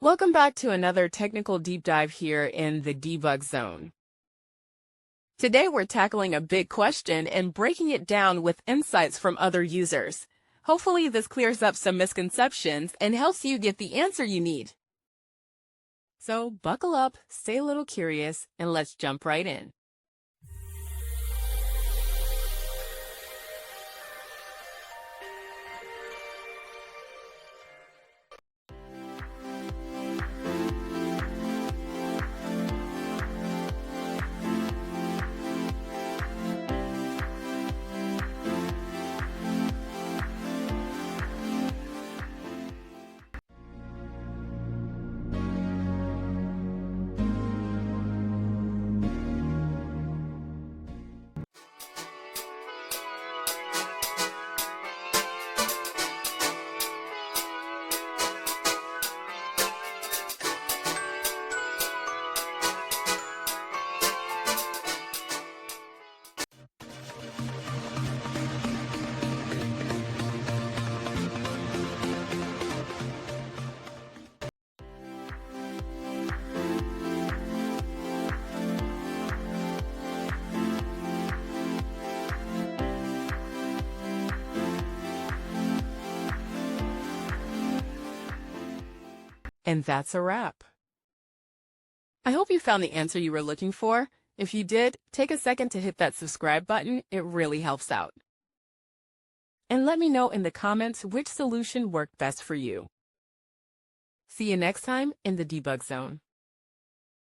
Welcome back to another technical deep dive here in the debug zone. Today we're tackling a big question and breaking it down with insights from other users. Hopefully this clears up some misconceptions and helps you get the answer you need. So buckle up, stay a little curious, and let's jump right in. And that's a wrap. I hope you found the answer you were looking for. If you did, take a second to hit that subscribe button. It really helps out. And let me know in the comments which solution worked best for you. See you next time in the debug zone.